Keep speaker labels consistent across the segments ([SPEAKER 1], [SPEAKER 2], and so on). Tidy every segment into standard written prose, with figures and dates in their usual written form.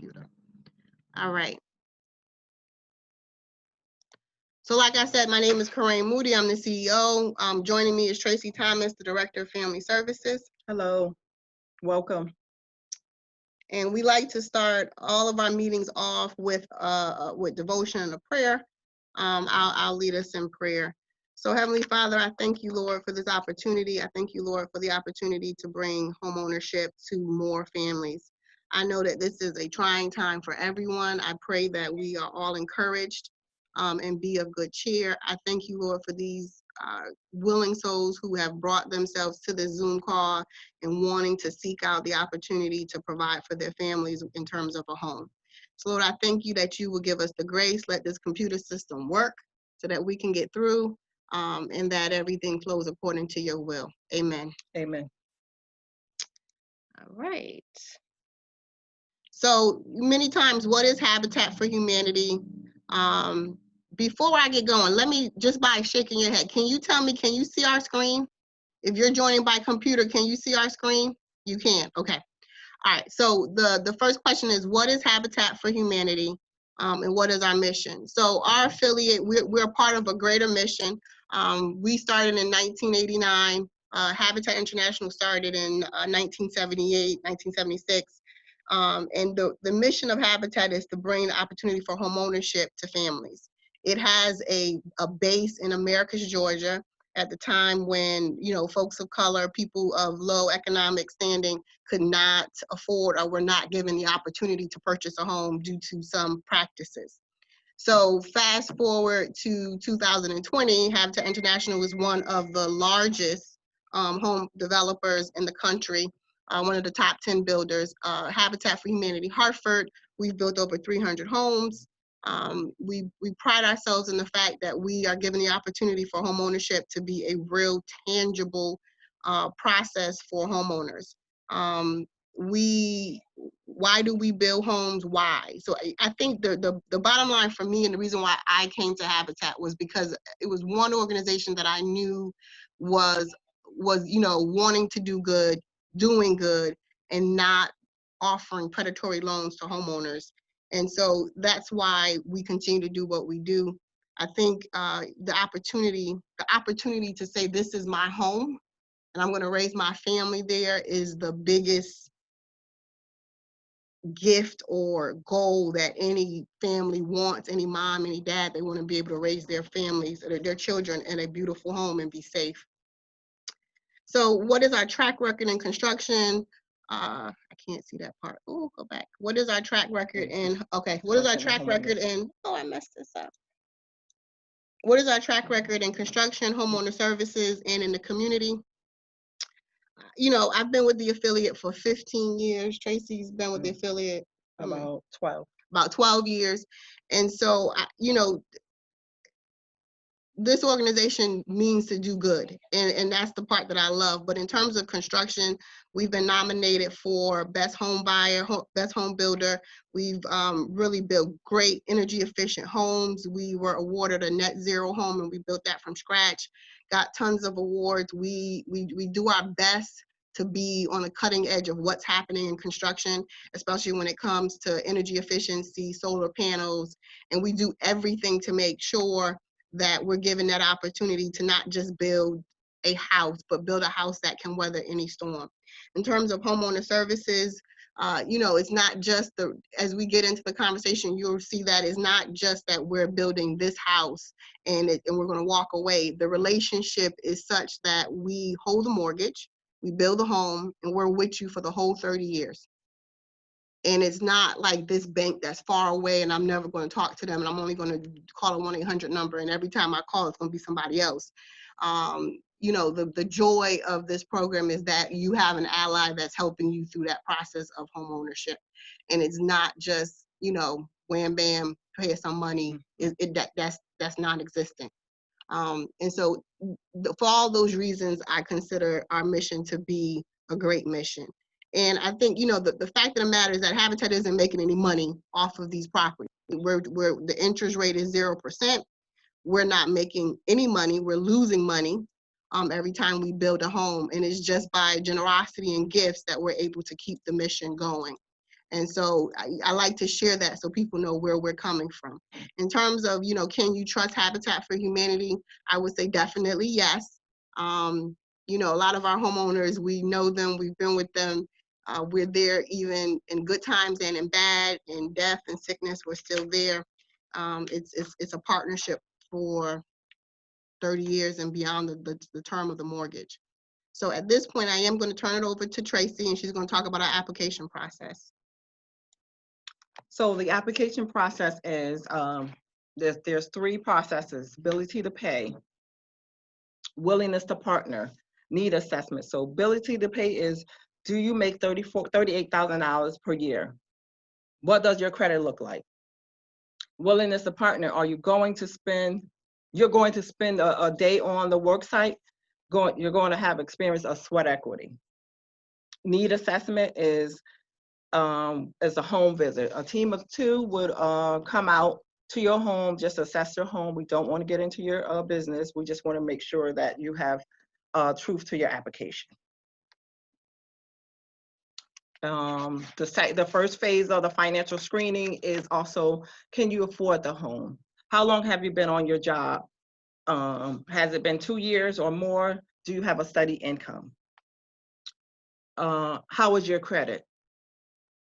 [SPEAKER 1] computer. All right. So like I said, my name is Corinne Moody. I'm the CEO. Joining me is Tracy Thomas, the Director of Family Services.
[SPEAKER 2] Hello, welcome.
[SPEAKER 1] And we like to start all of our meetings off with devotion and a prayer. I'll lead us in prayer. So Heavenly Father, I thank you, Lord, for this opportunity. I thank you, Lord, for the opportunity to bring homeownership to more families. I know that this is a trying time for everyone. I pray that we are all encouraged and be of good cheer. I thank you, Lord, for these willing souls who have brought themselves to this Zoom call and wanting to seek out the opportunity to provide for their families in terms of a home. So Lord, I thank you that you will give us the grace, let this computer system work so that we can get through and that everything flows according to your will. Amen.
[SPEAKER 2] Amen.
[SPEAKER 1] All right. So many times, what is Habitat for Humanity? Before I get going, let me, just by shaking your head, can you tell me, can you see our screen? If you're joining by computer, can you see our screen? You can, okay. All right, so the first question is, what is Habitat for Humanity and what is our mission? So our affiliate, we're part of a greater mission. We started in 1989. Habitat International started in 1978, 1976. And the mission of Habitat is to bring the opportunity for homeownership to families. It has a base in Americus, Georgia, at the time when, you know, folks of color, people of low economic standing could not afford or were not given the opportunity to purchase a home due to some practices. So fast forward to 2020, Habitat International is one of the largest home developers in the country, one of the top 10 builders. Habitat for Humanity-Hartford, we've built over 300 homes. We pride ourselves in the fact that we are given the opportunity for homeownership to be a real tangible process for homeowners. Why do we build homes? Why? So I think the bottom line for me and the reason why I came to Habitat was because it was one organization that I knew was you know, wanting to do good, doing good, and not offering predatory loans to homeowners. And so that's why we continue to do what we do. I think the opportunity to say this is my home and I'm going to raise my family there is the biggest gift or goal that any family wants, any mom, any dad. They want to be able to raise their families, their children in a beautiful home and be safe. So what is our track record in construction? I can't see that part. Oh, go back. What is our track record in, okay, what is our track record in, oh, I messed this up. What is our track record in construction, homeowner services, and in the community? You know, I've been with the affiliate for 15 years. Tracy's been with the affiliate
[SPEAKER 2] About 12.
[SPEAKER 1] About 12 years. And so, you know, this organization means to do good. And that's the part that I love. But in terms of construction, we've been nominated for Best Home Buyer, Best Home Builder. We've really built great energy efficient homes. We were awarded a net zero home and we built that from scratch. Got tons of awards. We do our best to be on the cutting edge of what's happening in construction, especially when it comes to energy efficiency, solar panels, and we do everything to make sure that we're given that opportunity to not just build a house, but build a house that can weather any storm. In terms of homeowner services, you know, it's not just as we get into the conversation, you'll see that it's not just that we're building this house and we're gonna walk away. The relationship is such that we hold the mortgage, we build a home, and we're with you for the whole 30 years. And it's not like this bank that's far away and I'm never going to talk to them and I'm only going to call a 1-800 number and every time I call it's going to be somebody else. You know, the joy of this program is that you have an ally that's helping you through that process of home ownership. And it's not just, you know, wham bam, pay us some money. That's non-existent. And so for all those reasons, I consider our mission to be a great mission. And I think, you know, the fact of the matter is that Habitat isn't making any money off of these properties. Where the interest rate is 0%, we're not making any money. We're losing money every time we build a home. And it's just by generosity and gifts that we're able to keep the mission going. And so I like to share that so people know where we're coming from. In terms of, can you trust Habitat for Humanity? I would say definitely yes. A lot of our homeowners, we know them, we've been with them. We're there even in good times and in bad, in death and sickness, we're still there. It's a partnership for 30 years and beyond the term of the mortgage. So at this point, I am going to turn it over to Tracy, and she's going to talk about our application process.
[SPEAKER 2] So the application process is, there's 3 processes: ability to pay, willingness to partner, need assessment. So ability to pay is, do you make $38,000 per year? What does your credit look like? Willingness to partner, are you going to spend, you're going to spend a day on the work site, you're going to have experience of sweat equity. Need assessment is a home visit. A team of 2 would come out to your home, just assess your home. We don't want to get into your business. We just want to make sure that you have truth to your application. The first phase of the financial screening is also, can you afford the home? How long have you been on your job? Has it been 2 years or more? Do you have a steady income? How is your credit?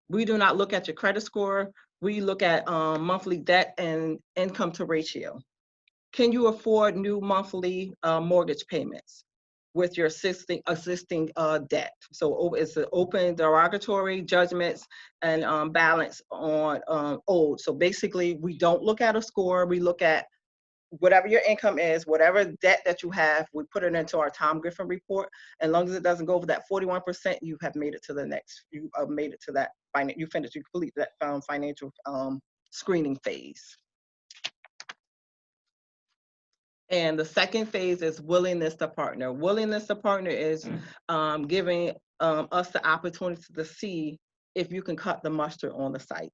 [SPEAKER 2] We do not look at your credit score. We look at monthly debt and income to ratio. Can you afford new monthly mortgage payments with your existing debt? So it's an open derogatory judgments and balance on old. So basically, we don't look at a score. We look at whatever your income is, whatever debt that you have, we put it into our Tom Griffin report. And as long as it doesn't go over that 41%, you have made it to the next, you made it to that, you complete that financial screening phase. And the second phase is willingness to partner. Willingness to partner is giving us the opportunity to see if you can cut the mustard on the site.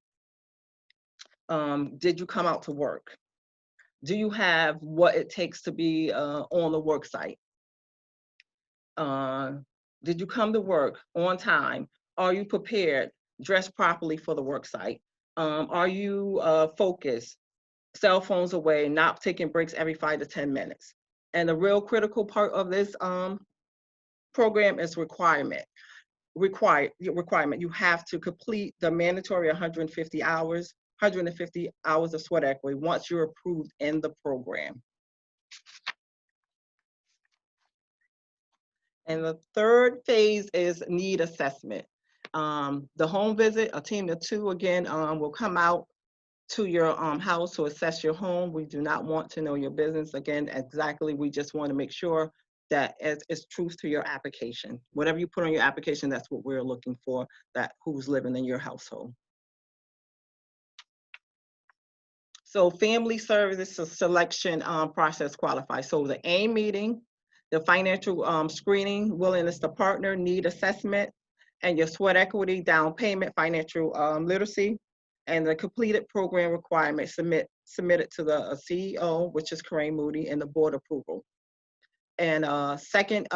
[SPEAKER 2] Did you come out to work? Do you have what it takes to be on the work site? Did you come to work on time? Are you prepared, dressed properly for the work site? Are you focused, cell phones away, not taking breaks every 5 to 10 minutes? And the real critical part of this program is requirement. You have to complete the mandatory 150 hours of sweat equity once you're approved in the program. And the third phase is need assessment. The home visit, a team of 2 again will come out to your house to assess your home. We do not want to know your business again exactly. We just want to make sure that it's truth to your application. Whatever you put on your application, that's what we're looking for, that who's living in your household. So family services selection process qualifies. So the AIM meeting, the financial screening, willingness to partner, need assessment, and your sweat equity, down payment, financial literacy, and the completed program requirements submitted to the CEO, which is Corinne Moody, and the board approval. And second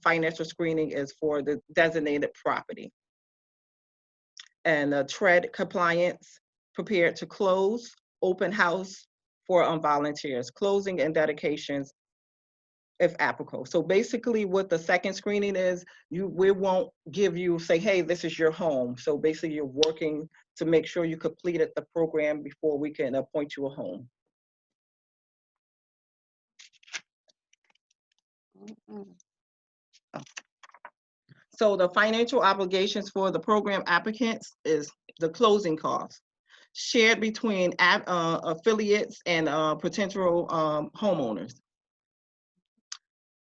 [SPEAKER 2] financial screening is for the designated property. And TRED compliance, prepared to close, open house for volunteers, closing and dedications if applicable. So basically what the second screening is, we won't give you, say, hey, this is your home. So basically you're working to make sure you completed the program before we can appoint you a home. So the financial obligations for the program applicants is the closing costs shared between affiliates and potential homeowners.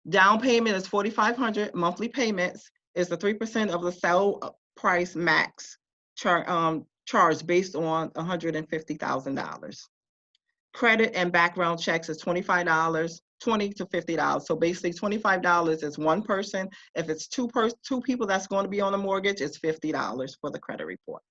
[SPEAKER 2] Down payment is $4,500. Monthly payments is the 3% of the sale price max charged based on $150,000. Credit and background checks is $25, $20 to $50. So basically $25 is one person. If it's two people that's going to be on the mortgage, it's $50 for the credit report.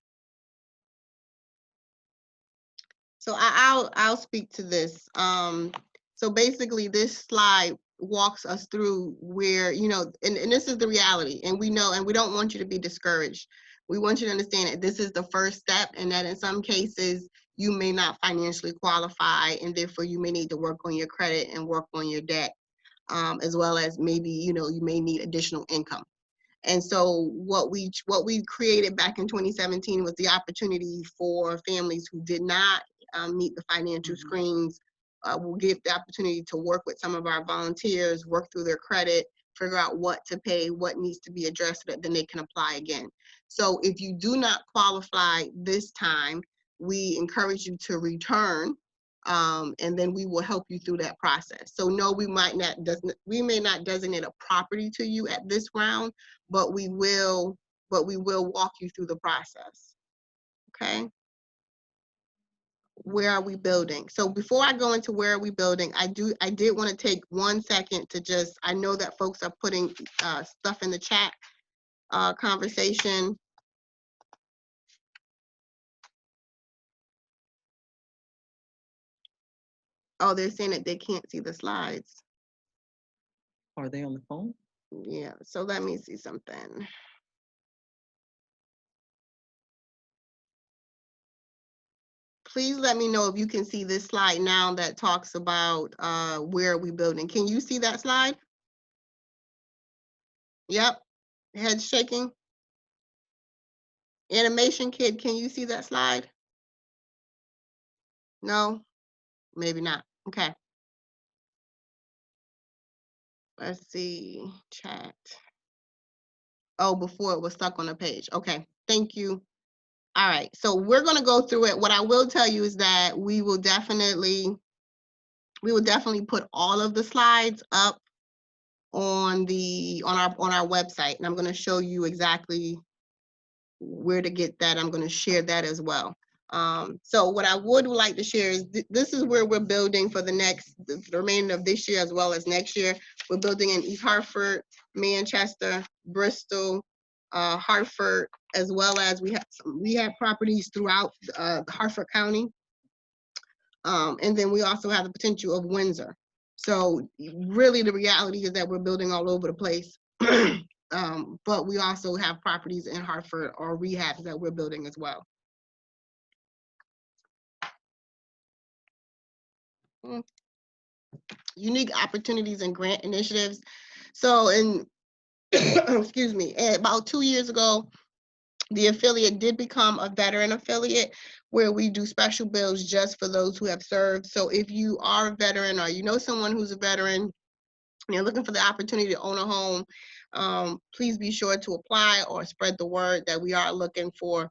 [SPEAKER 1] So I'll speak to this. So basically this slide walks us through where, and this is the reality, and we know, and we don't want you to be discouraged. We want you to understand that this is the first step, and that in some cases you may not financially qualify, and therefore you may need to work on your credit and work on your debt, as well as maybe, you may need additional income. And so what we created back in 2017 was the opportunity for families who did not meet the financial screens. We'll give the opportunity to work with some of our volunteers, work through their credit, figure out what to pay, what needs to be addressed, so that then they can apply again. So if you do not qualify this time, we encourage you to return, and then we will help you through that process. So no, we may not designate a property to you at this round, but we will walk you through the process. Okay. Where are we building? So before I go into where are we building, I did want to take 1 second to just, I know that folks are putting stuff in the chat conversation. Oh, they're saying that they can't see the slides.
[SPEAKER 2] Are they on the phone?
[SPEAKER 1] Yeah, so let me see something. Please let me know if you can see this slide now that talks about where are we building. Can you see that slide? Yep, head shaking. Animation kid, can you see that slide? No, maybe not. Okay. Let's see, chat. Oh, before it was stuck on the page. Okay, thank you. All right, so we're gonna go through it. What I will tell you is that we will definitely put all of the slides up on our website, and I'm gonna show you exactly where to get that. I'm gonna share that as well. So what I would like to share is this is where we're building for the remainder of this year as well as next year. We're building in East Hartford, Manchester, Bristol, Hartford, as well as we have properties throughout Hartford County. And then we also have the potential of Windsor. So really the reality is that we're building all over the place. But we also have properties in Hartford or rehabs that we're building as well. Unique opportunities and grant initiatives. So excuse me, about 2 years ago, the affiliate did become a veteran affiliate where we do special bills just for those who have served. So if you are a veteran or you know someone who's a veteran and you're looking for the opportunity to own a home, please be sure to apply or spread the word that we are looking for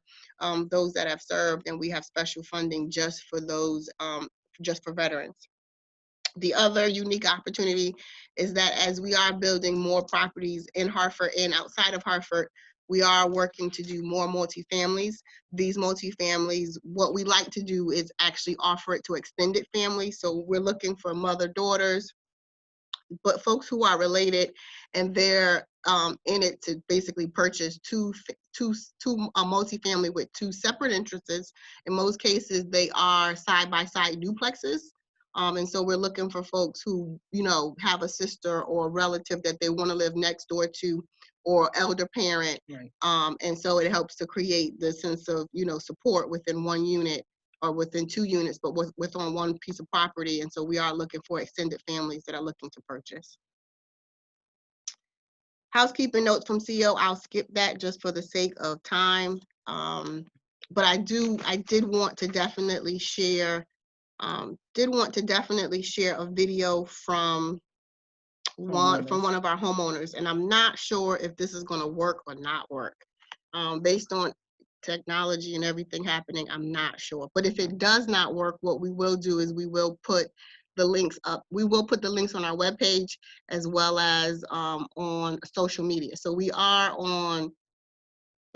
[SPEAKER 1] those that have served, and we have special funding just for those, just for veterans. The other unique opportunity is that as we are building more properties in Hartford and outside of Hartford, we are working to do more multifamilies. These multifamilies, what we like to do is actually offer it to extended families. So we're looking for mother-daughters, but folks who are related, and they're in it to basically purchase a multifamily with two separate interests. In most cases, they are side-by-side duplexes. And so we're looking for folks who, have a sister or a relative that they want to live next door to, or elder parent.
[SPEAKER 2] Right.
[SPEAKER 1] And so it helps to create the sense of, support within one unit or within 2 units, but with on one piece of property. And so we are looking for extended families that are looking to purchase. Housekeeping notes from CEO, I'll skip that just for the sake of time. But I did want to definitely share a video from one of our homeowners, and I'm not sure if this is going to work or not work. Based on technology and everything happening, I'm not sure. But if it does not work, what we will do is we will put the links up. We will put the links on our webpage as well as on social media. So we are on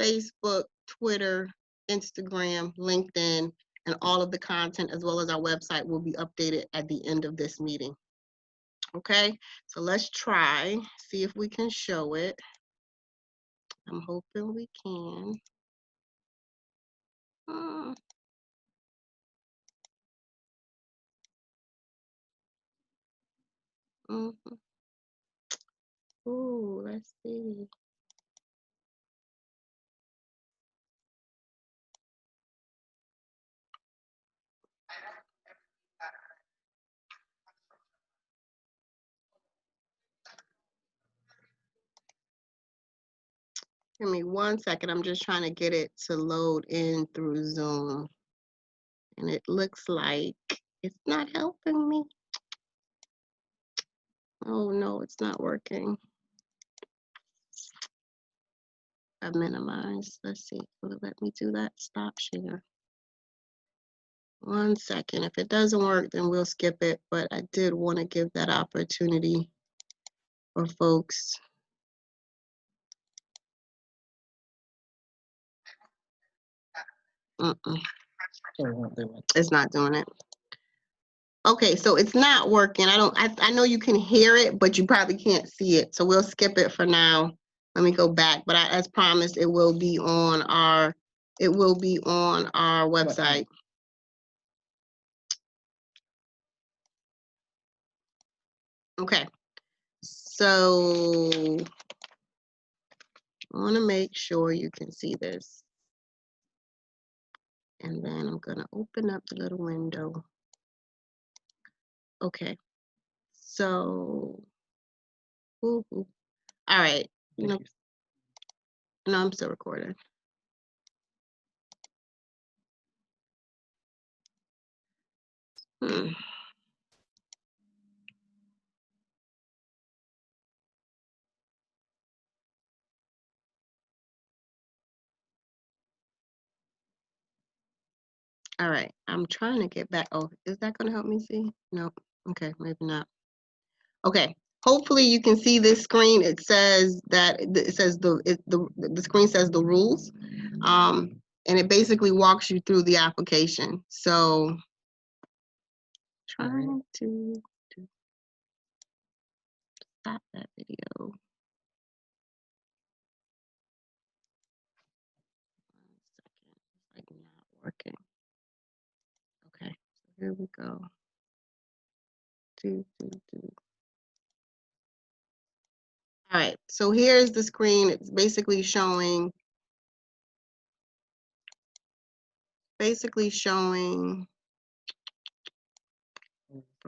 [SPEAKER 1] Facebook, Twitter, Instagram, LinkedIn, and all of the content as well as our website will be updated at the end of this meeting. Okay, so let's try, see if we can show it. I'm hoping we can. Ooh, let's see. Give me 1 second. I'm just trying to get it to load in through Zoom. And it looks like it's not helping me. Oh no, it's not working. I've minimized. Let's see. Will it let me do that? Stop share. 1 second. If it doesn't work, then we'll skip it. But I did want to give that opportunity for folks. It's not doing it. Okay, so it's not working. I know you can hear it, but you probably can't see it. So we'll skip it for now. Let me go back. But as promised, it will be on our website. Okay. So I want to make sure you can see this. And then I'm going to open up the little window. Okay. So, all right. No, I'm still recording. All right, I'm trying to get back. Oh, is that going to help me see? No. Okay, maybe not. Okay, hopefully you can see this screen. It says that the screen says the rules, and it basically walks you through the application. So, trying to stop that video. 1 second, it's like not working. Okay, so here we go. All right, so here's the screen. It's basically showing from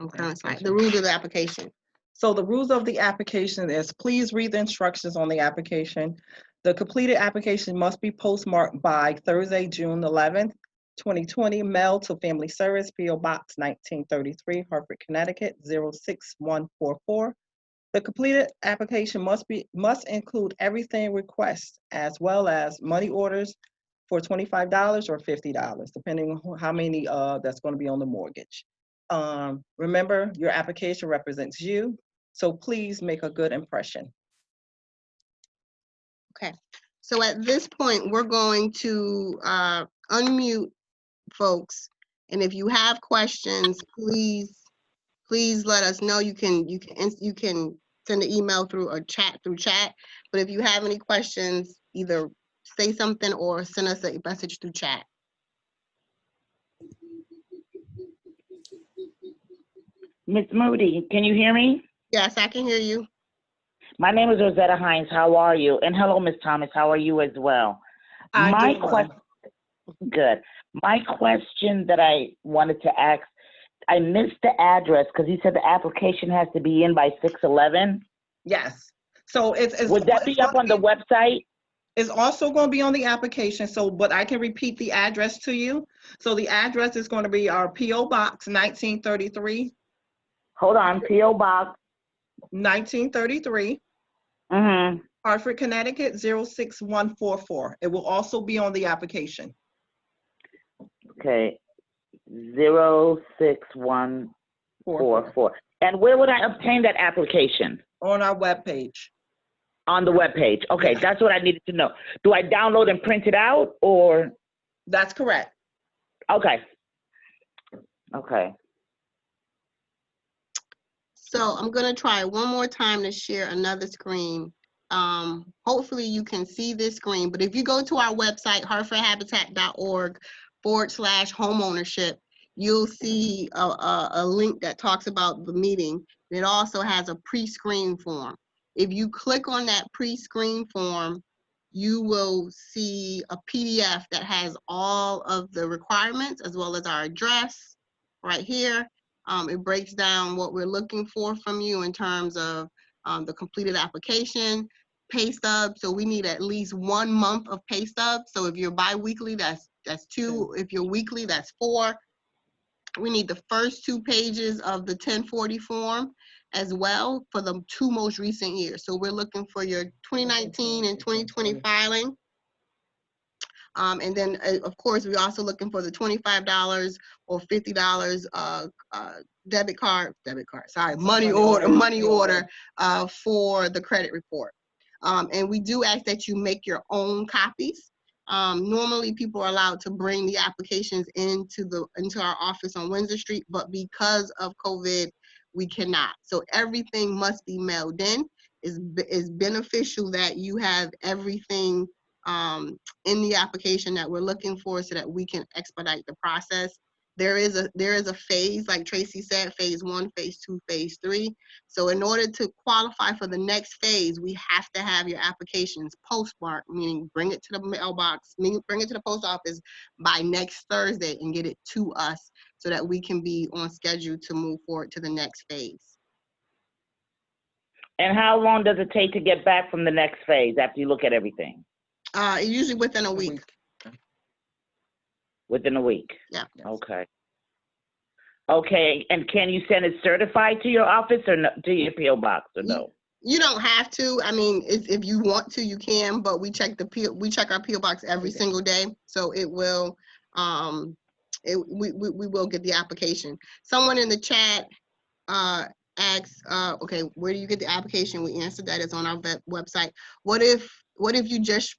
[SPEAKER 1] current site, the rules of the application.
[SPEAKER 2] So the rules of the application is, please read the instructions on the application. The completed application must be postmarked by Thursday, June 11th, 2020, mailed to Family Service, P.O. Box 1933, Hartford, Connecticut 06144. The completed application must include everything requested, as well as money orders for $25 or $50, depending on how many that's going to be on the mortgage. Remember, your application represents you, so please make a good impression.
[SPEAKER 1] Okay, so at this point, we're going to unmute folks, and if you have questions, please let us know. You can send an email through chat, but if you have any questions, either say something or send us a message through chat.
[SPEAKER 3] Ms. Moody, can you hear me?
[SPEAKER 1] Yes, I can hear you.
[SPEAKER 3] My name is Rosetta Hines. How are you? And hello, Ms. Thomas. How are you as well? Good. My question that I wanted to ask, I missed the address because you said the application has to be in by 6/11.
[SPEAKER 2] Yes. So
[SPEAKER 3] would that be up on the website?
[SPEAKER 2] It's also going to be on the application. So, but I can repeat the address to you. So the address is going to be our P.O. Box 1933.
[SPEAKER 3] Hold on, P.O. Box
[SPEAKER 2] 1933. Hartford, Connecticut 06144. It will also be on the application.
[SPEAKER 3] Okay, 06144. And where would I obtain that application?
[SPEAKER 2] On our webpage.
[SPEAKER 3] On the webpage. Okay, yes. That's what I needed to know. Do I download and print it out, or?
[SPEAKER 2] That's correct.
[SPEAKER 3] Okay. Okay.
[SPEAKER 1] So I'm going to try one more time to share another screen. Hopefully you can see this screen, but if you go to our website, hartfordhabitat.org/homeownership, you'll see a link that talks about the meeting. It also has a pre-screen form. If you click on that pre-screen form, you will see a PDF that has all of the requirements as well as our address right here. It breaks down what we're looking for from you in terms of the completed application, pay stubs. So we need at least 1 month of pay stubs. So if you're bi-weekly, that's 2. If you're weekly, that's 4. We need the first 2 pages of the 1040 form as well for the 2 most recent years. So we're looking for your 2019 and 2020 filing. And then, of course, we're also looking for the $25 or $50 money order for the credit report. And we do ask that you make your own copies. Normally, people are allowed to bring the applications into our office on Windsor Street, but because of COVID, we cannot. So everything must be mailed in. It's beneficial that you have everything in the application that we're looking for so that we can expedite the process. There is a phase, like Tracy said, phase 1, phase 2, phase 3. So in order to qualify for the next phase, we have to have your applications postmarked, meaning bring it to the mailbox, meaning bring it to the post office by next Thursday and get it to us so that we can be on schedule to move forward to the next phase.
[SPEAKER 3] And how long does it take to get back from the next phase after you look at everything?
[SPEAKER 1] Usually within a week.
[SPEAKER 3] Within a week?
[SPEAKER 1] Yeah.
[SPEAKER 3] Okay. Okay, and can you send it certified to your office or no, to your PO box or no?
[SPEAKER 1] You don't have to. I mean, if you want to, you can. But we check our PO box every single day, so it will. We will get the application. Someone in the chat asks, okay, where do you get the application? We answered that. It's on our website. What if you just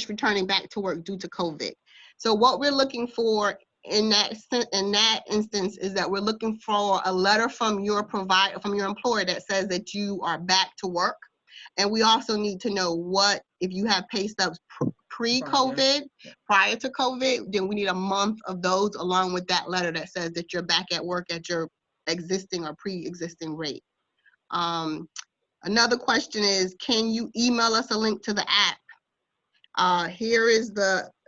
[SPEAKER 1] returning back to work due to COVID? So what we're looking for in that instance is that we're looking for a letter from your employer that says that you are back to work. And we also need to know if you have pay stubs pre-COVID, prior to COVID, then we need a month of those along with that letter that says that you're back at work at your existing or pre-existing rate. Another question is, can you email us a link to the app?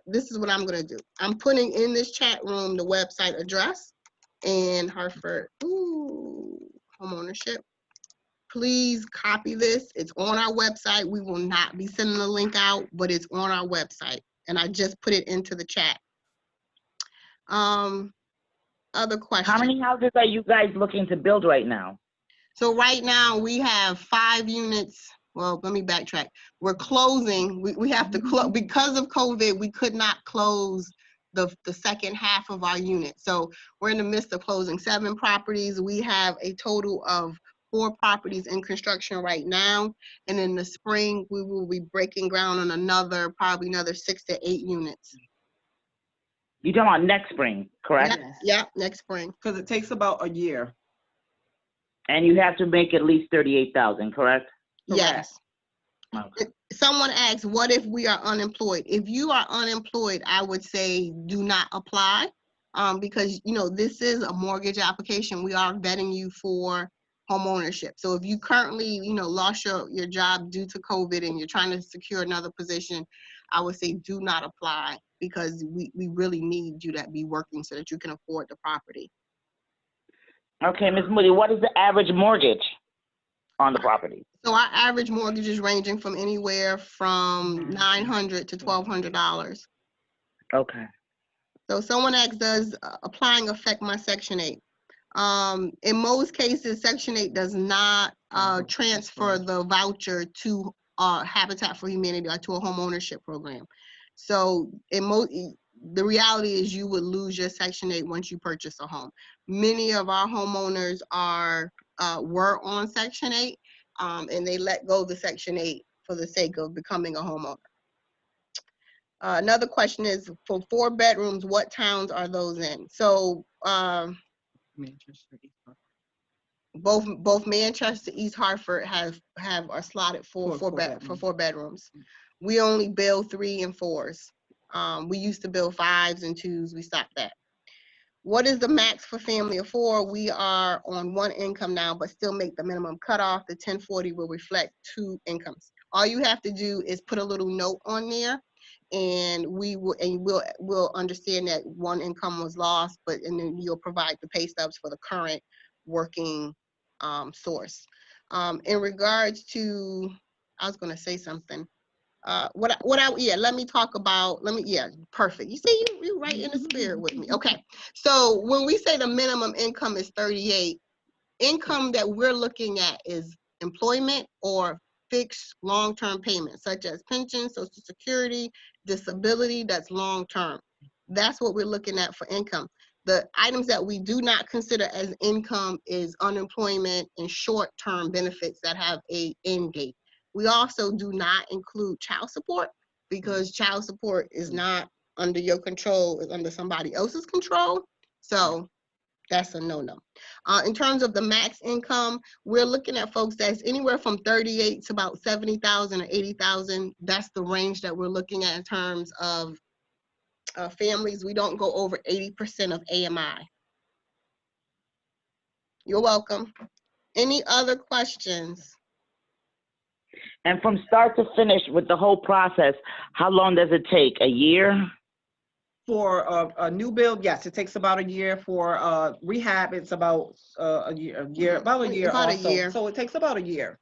[SPEAKER 1] This is what I'm gonna do. I'm putting in this chat room the website address and Hartford homeownership. Please copy this. It's on our website. We will not be sending the link out, but it's on our website. And I just put it into the chat. Other questions?
[SPEAKER 3] How many houses are you guys looking to build right now?
[SPEAKER 1] So right now we have 5 units. Well, let me backtrack. We're closing. We have to close because of COVID. We could not close the second half of our unit. So we're in the midst of closing 7 properties. We have a total of 4 properties in construction right now. And in the spring, we will be breaking ground on probably another 6 to 8 units.
[SPEAKER 3] You're talking about next spring, correct?
[SPEAKER 1] Yeah, next spring.
[SPEAKER 2] Because it takes about a year.
[SPEAKER 3] And you have to make at least 38,000, correct?
[SPEAKER 1] Yes.
[SPEAKER 3] Okay.
[SPEAKER 1] Someone asked, what if we are unemployed? If you are unemployed, I would say do not apply because, this is a mortgage application. We are vetting you for home ownership. So if you currently, lost your job due to COVID and you're trying to secure another position, I would say do not apply because we really need you to be working so that you can afford the property.
[SPEAKER 3] Okay, Ms. Moody, what is the average mortgage on the property?
[SPEAKER 1] So our average mortgage is ranging from anywhere from $900 to $1,200.
[SPEAKER 3] Okay.
[SPEAKER 1] So someone asked, does applying affect my Section 8? In most cases, Section 8 does not transfer the voucher to Habitat for Humanity or to a home ownership program. So the reality is you would lose your Section 8 once you purchase a home. Many of our homeowners were on Section 8 and they let go of the Section 8 for the sake of becoming a homeowner. Another question is, for 4 bedrooms, what towns are those in? So both Manchester, East Hartford are slotted for 4 bedrooms. We only build 3 and 4s. We used to build 5s and 2s. We stopped that. What is the max for family of 4? We are on 1 income now, but still make the minimum cutoff. The 1040 will reflect 2 incomes. All you have to do is put a little note on there, and we'll understand that 1 income was lost, and then you'll provide the pay stubs for the current working source. In regards to I was gonna say something. Let me talk about, perfect. You see, you right in the spirit with me. Okay, so when we say the minimum income is 38, income that we're looking at is employment or fixed long-term payments, such as pension, Social Security, disability, that's long-term. That's what we're looking at for income. The items that we do not consider as income is unemployment and short-term benefits that have a end date. We also do not include child support because child support is not under your control, it's under somebody else's control. So that's a no-no. In terms of the max income, we're looking at folks that's anywhere from 38 to about 70,000 or 80,000. That's the range that we're looking at in terms of families. We don't go over 80% of AMI. You're welcome. Any other questions?
[SPEAKER 3] And from start to finish with the whole process, how long does it take? A year?
[SPEAKER 2] For a new build, yes, it takes about a year. For rehab, it's about a year, about a year
[SPEAKER 1] About a
[SPEAKER 2] also.
[SPEAKER 1] year.
[SPEAKER 2] So it takes about a year.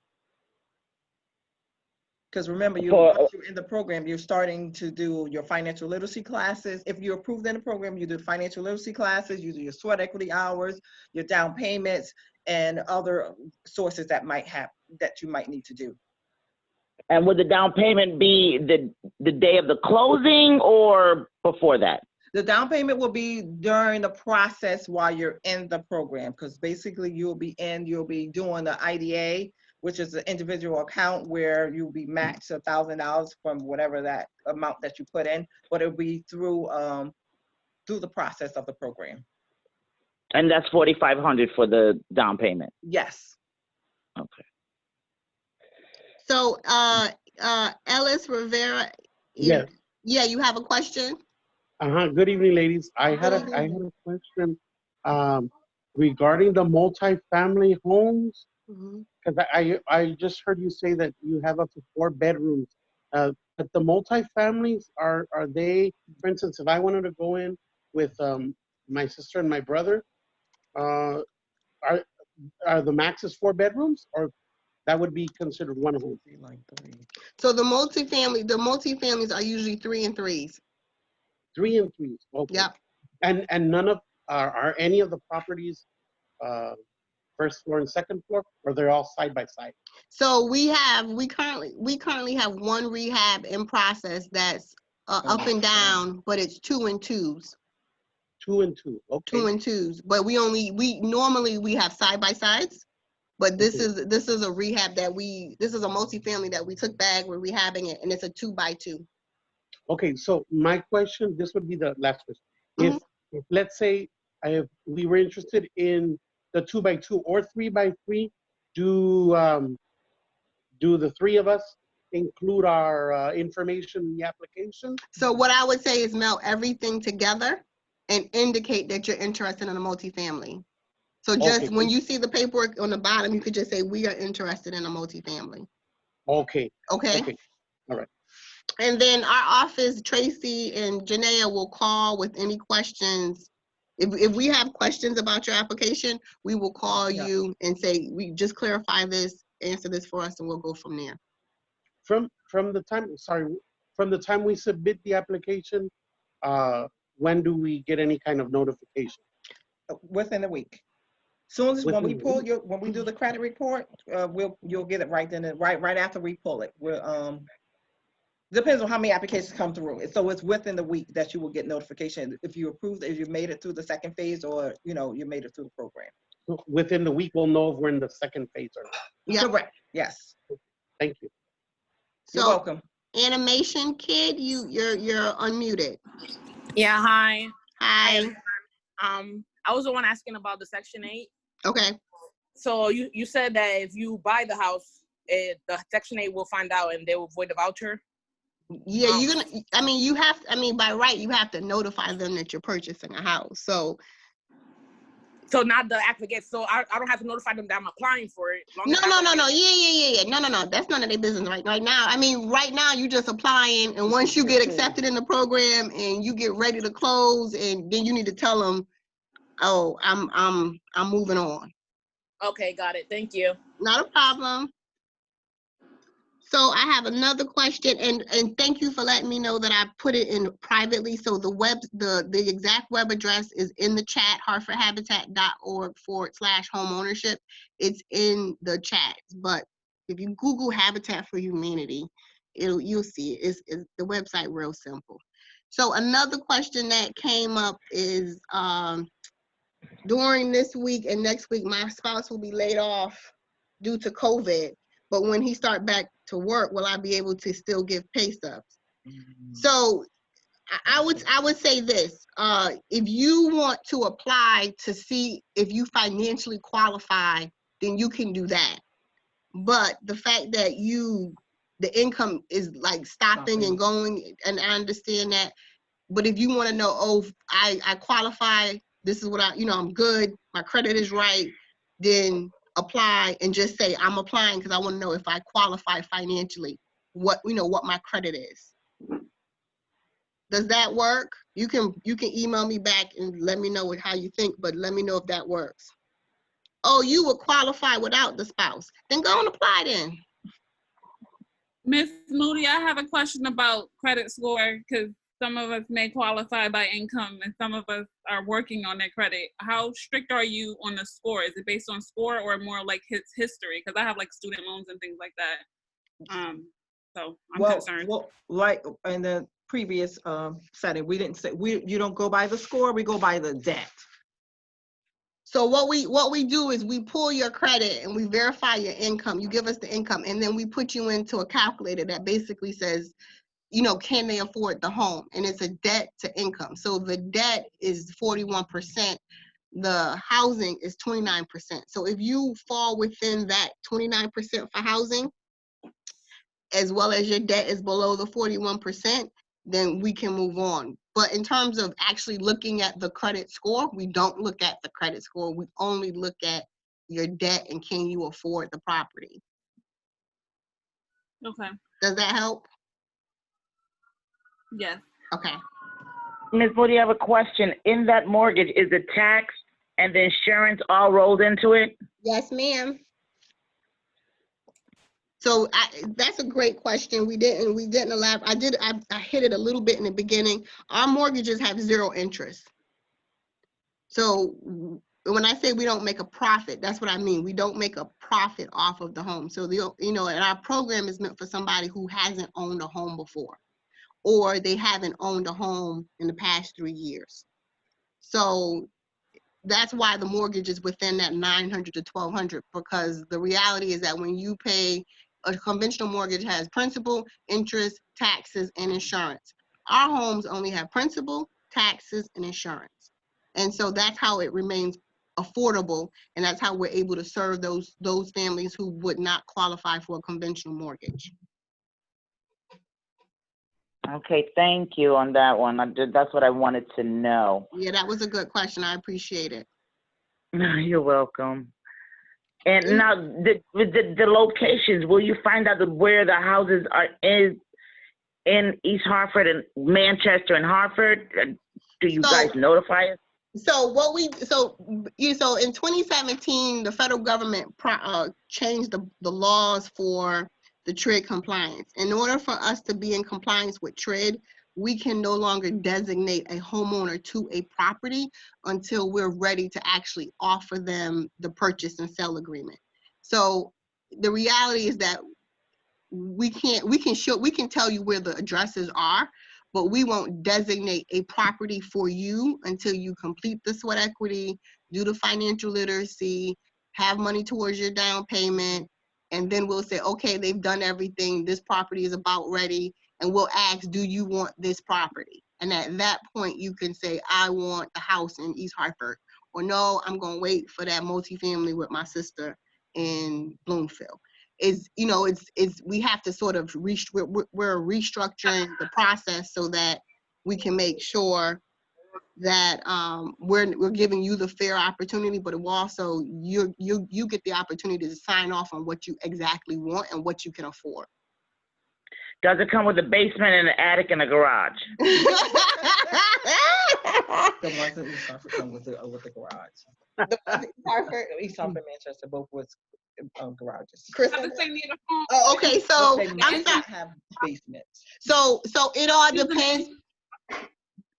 [SPEAKER 2] Because remember, once you're in the program, you're starting to do your financial literacy classes. If you're approved in the program, you do financial literacy classes, you do your sweat equity hours, your down payments, and other sources that you might need to do.
[SPEAKER 3] And would the down payment be the day of the closing or before that?
[SPEAKER 2] The down payment will be during the process while you're in the program, because basically you'll be doing the IDA, which is the individual account where you'll be matched $1,000 from whatever that amount that you put in, but it'll be through the process of the program.
[SPEAKER 3] And that's $4,500 for the down payment?
[SPEAKER 2] Yes.
[SPEAKER 3] Okay.
[SPEAKER 1] So Ellis Rivera,
[SPEAKER 4] Yes.
[SPEAKER 1] Yeah, you have a question?
[SPEAKER 4] Good evening, ladies. I had a question regarding the multifamily homes, because I just heard you say that you have up to 4 bedrooms. But the multifamilies, are they, for instance, if I wanted to go in with my sister and my brother, are the maxes 4 bedrooms, or that would be considered one home?
[SPEAKER 1] So the multifamilies are usually 3 and 3s.
[SPEAKER 4] 3 and 3s. Okay.
[SPEAKER 1] Yep.
[SPEAKER 4] And none of are any of the properties first floor and second floor, or they're all side by side?
[SPEAKER 1] So we currently have 1 rehab in process that's up and down, but it's 2 and 2s.
[SPEAKER 4] 2 and 2. Okay.
[SPEAKER 1] 2 and 2s. But we normally have side by sides. But this is a rehab this is a multifamily that we took back, we're rehabbing it, and it's a 2x2.
[SPEAKER 4] Okay, so my question, this would be the last question. If let's say we were interested in the 2x2 or 3x3, do the 3 of us include our information in the application?
[SPEAKER 1] So what I would say is melt everything together and indicate that you're interested in a multifamily. So just when you see the paperwork on the bottom, you could just say, we are interested in a multifamily.
[SPEAKER 4] Okay.
[SPEAKER 1] Okay?
[SPEAKER 4] Okay. All right.
[SPEAKER 1] And then our office, Tracy and Janaea, will call with any questions. If we have questions about your application, we will call you and say, we just clarify this, answer this for us, and we'll go from there.
[SPEAKER 4] From the time we submit the application, when do we get any kind of notification?
[SPEAKER 2] Within a week. Soon as when we do the credit report, you'll get it right then and right after we pull it. Depends on how many applications come through. So it's within the week that you will get notification if you approved, if you made it through the second phase, or you made it through the program.
[SPEAKER 4] So within the week, we'll know if we're in the second phase or not.
[SPEAKER 1] Yeah.
[SPEAKER 2] Correct. Yes.
[SPEAKER 4] Thank you.
[SPEAKER 2] You're welcome.
[SPEAKER 1] Animation Kid, you're unmuted.
[SPEAKER 5] Yeah, hi.
[SPEAKER 1] Hi.
[SPEAKER 5] I was the one asking about the Section 8.
[SPEAKER 1] Okay.
[SPEAKER 5] So you said that if you buy the house, the Section 8 will find out and they will void the voucher?
[SPEAKER 1] Yeah, by right, you have to notify them that you're purchasing a house. So
[SPEAKER 5] not the applicant. So I don't have to notify them that I'm applying for it.
[SPEAKER 1] No. Yeah. No. That's none of their business right now. Right now you're just applying, and once you get accepted in the program and you get ready to close, and then you need to tell them, oh, I'm moving on.
[SPEAKER 5] Okay, got it. Thank you.
[SPEAKER 1] Not a problem. So I have another question, and thank you for letting me know that I put it in privately. So the exact web address is in the chat, hartfordhabitat.org/homeownership. It's in the chat, but if you Google Habitat for Humanity, you'll see it. It's the website real simple. So another question that came up is during this week and next week, my spouse will be laid off due to COVID. But when he start back to work, will I be able to still give pay stubs? So I would say this: if you want to apply to see if you financially qualify, then you can do that. But the fact that the income is like stopping and going, and I understand that. But if you want to know, oh, I qualify, this is what I'm good, my credit is right, then apply and just say I'm applying because I want to know if I qualify financially, what my credit is. Does that work? You can email me back and let me know how you think, but let me know if that works. Oh, you would qualify without the spouse. Then go and apply then.
[SPEAKER 6] Ms. Moody, I have a question about credit score because some of us may qualify by income and some of us are working on their credit. How strict are you on the score? Is it based on score or more like his history? Because I have like student loans and things like that. So I'm concerned.
[SPEAKER 2] Well, like in the previous setting, we didn't say you don't go by the score, we go by the debt.
[SPEAKER 1] So what we do is we pull your credit and we verify your income. You give us the income, and then we put you into a calculator that basically says, can they afford the home? And it's a debt to income. So the debt is 41%. The housing is 29%. So if you fall within that 29% for housing, as well as your debt is below the 41%, then we can move on. But in terms of actually looking at the credit score, we don't look at the credit score. We only look at your debt and can you afford the property.
[SPEAKER 6] Okay.
[SPEAKER 1] Does that help?
[SPEAKER 6] Yes.
[SPEAKER 1] Okay.
[SPEAKER 3] Ms. Moody, I have a question. In that mortgage, is the tax and the insurance all rolled into it?
[SPEAKER 1] Yes, ma'am. So that's a great question. We didn't elaborate. I hit it a little bit in the beginning. Our mortgages have zero interest. So when I say we don't make a profit, that's what I mean. We don't make a profit off of the home. So and our program is meant for somebody who hasn't owned a home before, or they haven't owned a home in the past 3 years. So that's why the mortgage is within that $900 to $1,200, because the reality is that when you pay, a conventional mortgage has principal, interest, taxes, and insurance. Our homes only have principal, taxes, and insurance. And so that's how it remains affordable, and that's how we're able to serve those families who would not qualify for a conventional mortgage.
[SPEAKER 3] Okay, thank you on that one. That's what I wanted to know.
[SPEAKER 1] Yeah, that was a good question. I appreciate it.
[SPEAKER 3] You're welcome. And now, the locations, will you find out where the houses are in East Hartford and Manchester and Hartford? Do you guys notify us?
[SPEAKER 1] So in 2017, the federal government changed the laws for the TRID compliance. In order for us to be in compliance with TRID, we can no longer designate a homeowner to a property until we're ready to actually offer them the purchase and sale agreement. So the reality is that we can tell you where the addresses are, but we won't designate a property for you until you complete the sweat equity, do the financial literacy, have money towards your down payment, and then we'll say, okay, they've done everything, this property is about ready, and we'll ask, do you want this property? And at that point, you can say, I want the house in East Hartford, or no, I'm gonna wait for that multifamily with my sister in Bloomfield. We have to sort of we're restructuring the process so that we can make sure that we're giving you the fair opportunity, but it will also you get the opportunity to sign off on what you exactly want and what you can afford.
[SPEAKER 3] Does it come with a basement and an attic and a garage?
[SPEAKER 2] The ones in East Hartford come with the garage.
[SPEAKER 1] East Hartford,
[SPEAKER 2] East Hartford, Manchester, both with garages.
[SPEAKER 1] Chris,
[SPEAKER 6] Have to say near the home.
[SPEAKER 1] oh, okay, so
[SPEAKER 2] They
[SPEAKER 1] I'm
[SPEAKER 2] might
[SPEAKER 1] sorry.
[SPEAKER 2] have basements.
[SPEAKER 1] So it all
[SPEAKER 6] Excuse me.
[SPEAKER 1] depends.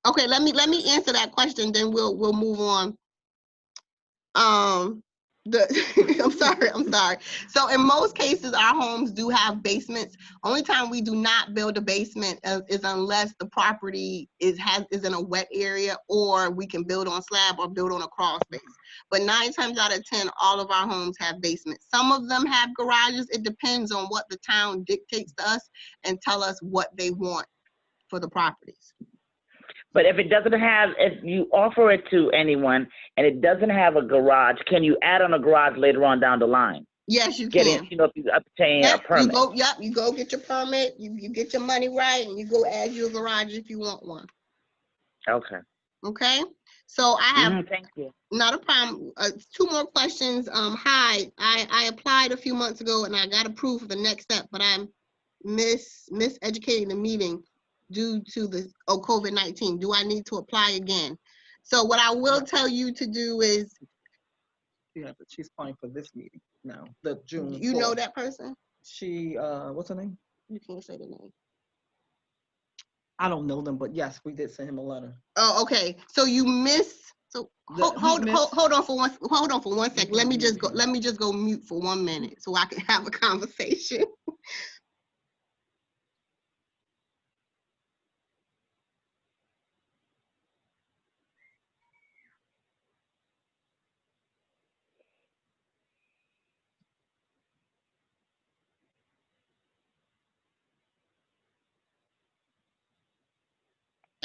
[SPEAKER 1] Okay, let me answer that question, then we'll move on. I'm sorry. So in most cases, our homes do have basements. Only time we do not build a basement is unless the property is in a wet area, or we can build on slab or build on a crawl space. But 9 times out of 10, all of our homes have basements. Some of them have garages. It depends on what the town dictates to us and tell us what they want for the properties.
[SPEAKER 3] But if it doesn't have, if you offer it to anyone and it doesn't have a garage, can you add on a garage later on down the line?
[SPEAKER 1] Yes, you
[SPEAKER 3] Getting,
[SPEAKER 1] can.
[SPEAKER 3] you know, if you obtain a
[SPEAKER 1] Yep,
[SPEAKER 3] permit.
[SPEAKER 1] you go get your permit, you get your money right, and you go add your garage if you want one.
[SPEAKER 3] Okay.
[SPEAKER 1] Okay? So I have
[SPEAKER 3] Thank you.
[SPEAKER 1] not a problem. 2 more questions. Hi, I applied a few months ago and I got approved for the next step, but I'm miseducating the meeting due to the COVID-19. Do I need to apply again? So what I will tell you to do is,
[SPEAKER 2] Yeah, but she's applying for this meeting now, the June 4th.
[SPEAKER 1] you know that person?
[SPEAKER 2] She, what's her name?
[SPEAKER 1] You can't say the name.
[SPEAKER 2] I don't know them, but yes, we did send him a letter.
[SPEAKER 1] Oh, okay. So you missed. So hold on for one second. Let me just go mute for 1 minute so I can have a conversation.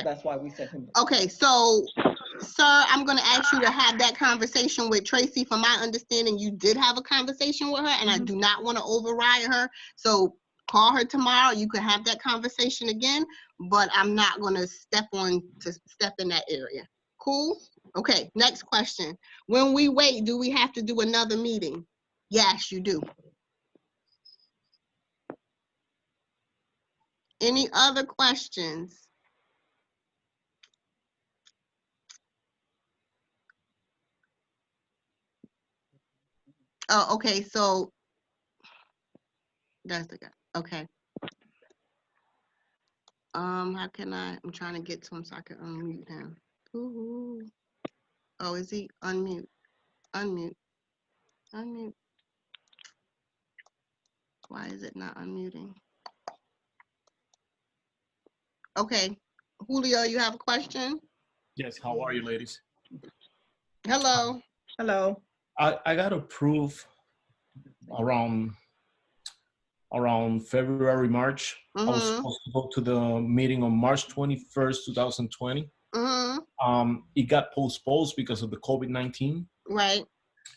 [SPEAKER 2] That's why we sent him.
[SPEAKER 1] Okay, so sir, I'm gonna ask you to have that conversation with Tracy. From my understanding, you did have a conversation with her, and I do not want to override her. So call her tomorrow. You could have that conversation again, but I'm not gonna step in that area. Cool? Okay, next question. When we wait, do we have to do another meeting? Yes, you do. Any other questions? Oh, okay, so that's the guy. Okay. How can I'm trying to get to him so I can unmute him. Ooh. Oh, is he unmute? Unmute. Unmute. Why is it not unmuting? Okay. Julio, you have a question?
[SPEAKER 7] Yes, how are you, ladies?
[SPEAKER 1] Hello.
[SPEAKER 2] Hello.
[SPEAKER 7] I got approved around February, March. I was supposed to go to the meeting on March 21st, 2020. It got postponed because of the COVID-19.
[SPEAKER 1] Right.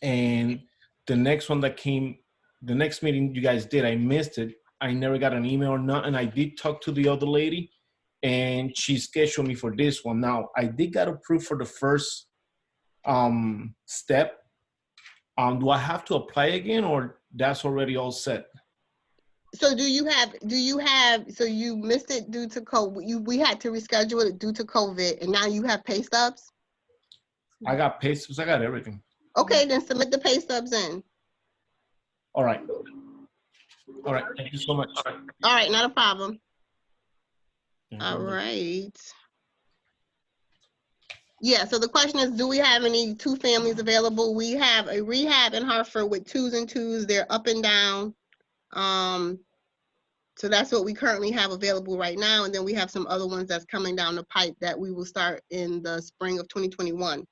[SPEAKER 7] And the next one that came, the next meeting you guys did, I missed it. I never got an email or nothing. I did talk to the other lady, and she scheduled me for this one. Now, I did get approved for the first step. Do I have to apply again, or that's already all set?
[SPEAKER 1] So do you have, so you missed it due to COVID, we had to reschedule it due to COVID, and now you have pay stubs?
[SPEAKER 7] I got pay stubs, I got everything.
[SPEAKER 1] Okay, then submit the pay stubs in.
[SPEAKER 7] All right. All right, thank you so much.
[SPEAKER 1] All right, not a problem. All right. Yeah, so the question is, do we have any 2 families available? We have a rehab in Hartford with 2s and 2s. They're up and down. So that's what we currently have available right now. And then we have some other ones that's coming down the pipe that we will start in the spring of 2021.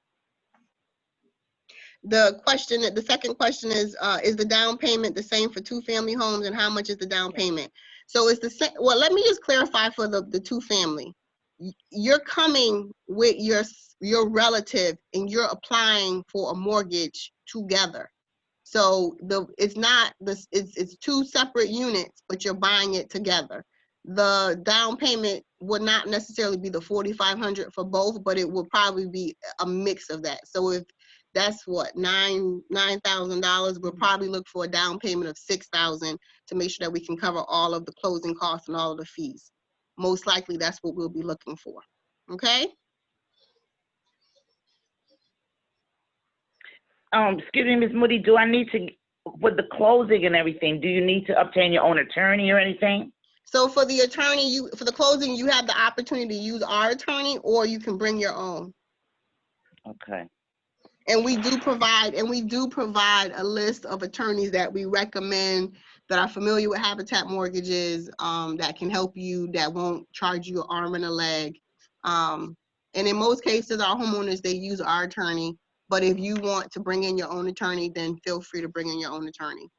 [SPEAKER 1] The second question is the down payment the same for 2-family homes, and how much is the down payment? So it's the same. Well, let me just clarify for the 2-family. You're coming with your relative and you're applying for a mortgage together. So it's 2 separate units, but you're buying it together. The down payment would not necessarily be the $4,500 for both, but it will probably be a mix of that. So if that's what, $9,000, we'll probably look for a down payment of $6,000 to make sure that we can cover all of the closing costs and all of the fees. Most likely that's what we'll be looking for. Okay?
[SPEAKER 3] Excuse me, Ms. Moody, do I need to, with the closing and everything, do you need to obtain your own attorney or anything?
[SPEAKER 1] So for the attorney, for the closing, you have the opportunity to use our attorney, or you can bring your own.
[SPEAKER 3] Okay.
[SPEAKER 1] And we do provide a list of attorneys that we recommend that are familiar with Habitat mortgages, that can help you, that won't charge you an arm and a leg. And in most cases, our homeowners, they use our attorney. But if you want to bring in your own attorney, then feel free to bring in your own attorney.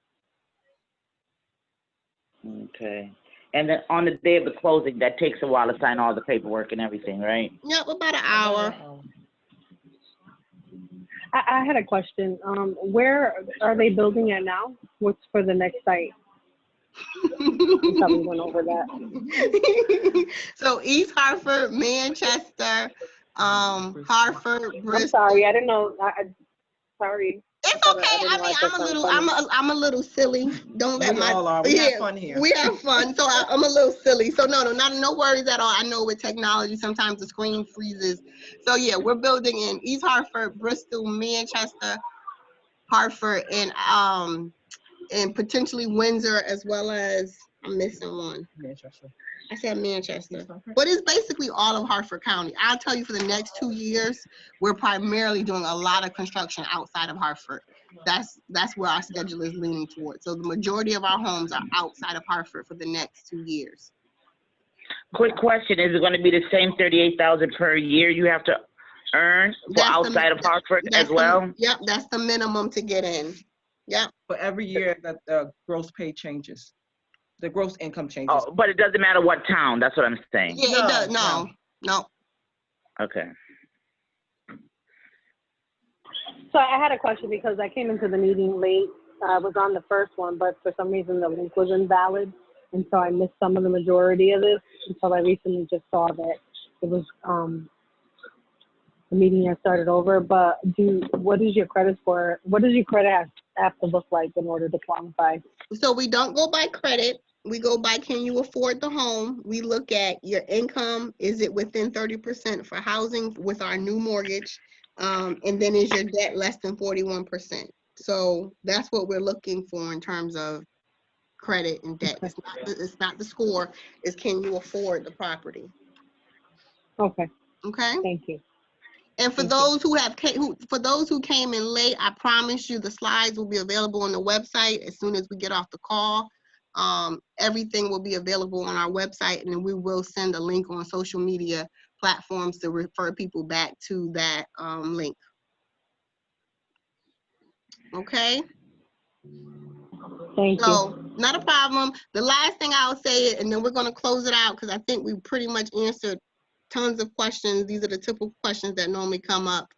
[SPEAKER 3] Okay. And then on the day of the closing, that takes a while to sign all the paperwork and everything, right?
[SPEAKER 1] Yep, about an hour.
[SPEAKER 8] I had a question. Where are they building it now? What's for the next site? You probably went over that.
[SPEAKER 1] So East Hartford, Manchester, Hartford,
[SPEAKER 8] I'm
[SPEAKER 1] Bristol.
[SPEAKER 8] sorry, I didn't know. Sorry.
[SPEAKER 1] It's okay. I mean, I'm a little silly. Don't let
[SPEAKER 2] We
[SPEAKER 1] my
[SPEAKER 2] all are. We have fun here.
[SPEAKER 1] We have fun. So I'm a little silly. So no worries at all. I know with technology sometimes the screen freezes. So yeah, we're building in East Hartford, Bristol, Manchester, Hartford, and potentially Windsor, as well as I'm missing one.
[SPEAKER 2] Manchester.
[SPEAKER 1] I said Manchester, but it's basically all of Hartford County. I'll tell you, for the next 2 years, we're primarily doing a lot of construction outside of Hartford. That's where our schedule is leaning towards. So the majority of our homes are outside of Hartford for the next 2 years.
[SPEAKER 3] Quick question, is it going to be the same $38,000 per year you have to earn for outside of Hartford as well?
[SPEAKER 1] Yep, that's the minimum to get in. Yep.
[SPEAKER 2] But every year that the gross pay changes. The gross income changes.
[SPEAKER 3] Oh, but it doesn't matter what town, that's what I'm saying.
[SPEAKER 1] Yeah, it does. No.
[SPEAKER 3] Okay.
[SPEAKER 8] So I had a question because I came into the meeting late. I was on the first one, but for some reason the link was invalid. And so I missed some of the majority of this until I recently just saw that it was, the meeting had started over. But what is your credit score? What does your credit have to look like in order to qualify?
[SPEAKER 1] So we don't go by credit. We go by, can you afford the home? We look at your income. Is it within 30% for housing with our new mortgage? And then is your debt less than 41%? So that's what we're looking for in terms of credit and debt. It's not the score. It's, can you afford the property?
[SPEAKER 8] Okay.
[SPEAKER 1] Okay.
[SPEAKER 8] Thank you.
[SPEAKER 1] And for those who came in late, I promise you the slides will be available on the website as soon as we get off the call. Everything will be available on our website, and then we will send a link on social media platforms to refer people back to that link. Okay?
[SPEAKER 8] Thank you.
[SPEAKER 1] Not a problem. The last thing I'll say, and then we're going to close it out because I think we pretty much answered tons of questions. These are the typical questions that normally come up.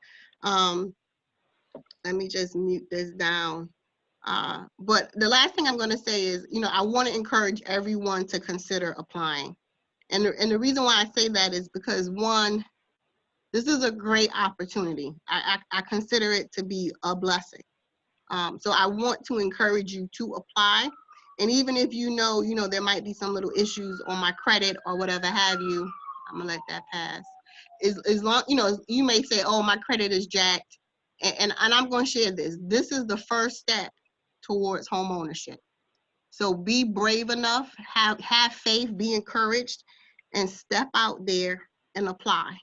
[SPEAKER 1] Let me just mute this down. But the last thing I'm going to say is, I want to encourage everyone to consider applying. And the reason why I say that is because, one, this is a great opportunity. I consider it to be a blessing. So I want to encourage you to apply. And even if you know there might be some little issues on my credit or whatever have you, I'm gonna let that pass. As long, you may say, oh, my credit is jacked. And I'm gonna share this. This is the first step towards home ownership. So be brave enough, have faith, be encouraged, and step out there and apply.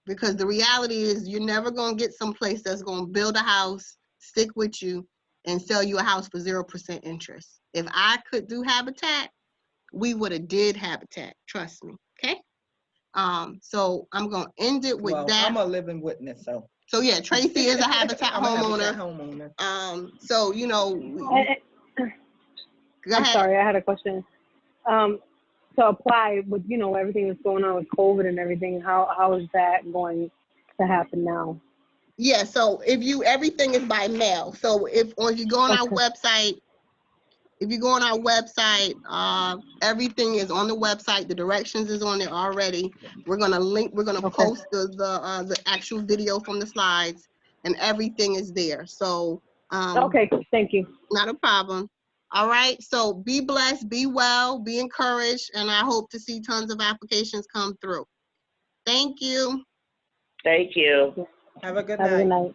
[SPEAKER 1] Because the reality is you're never gonna get someplace that's gonna build a house, stick with you, and sell you a house for 0% interest. If I could do Habitat, we would have did Habitat, trust me, okay? So I'm gonna end it with that.
[SPEAKER 2] I'm a living witness, so.
[SPEAKER 1] So yeah, Tracy is a Habitat homeowner. So, go ahead.
[SPEAKER 8] I'm sorry, I had a question. To apply with, everything that's going on with COVID and everything, how is that going to happen now?
[SPEAKER 1] Yeah, so everything is by mail. So if you go on our website, everything is on the website. The directions is on there already. We're gonna post the actual video from the slides, and everything is there. So
[SPEAKER 8] okay, thank you.
[SPEAKER 1] Not a problem. All right, so be blessed, be well, be encouraged, and I hope to see tons of applications come through. Thank you.
[SPEAKER 3] Thank you.
[SPEAKER 2] Have a good
[SPEAKER 8] night.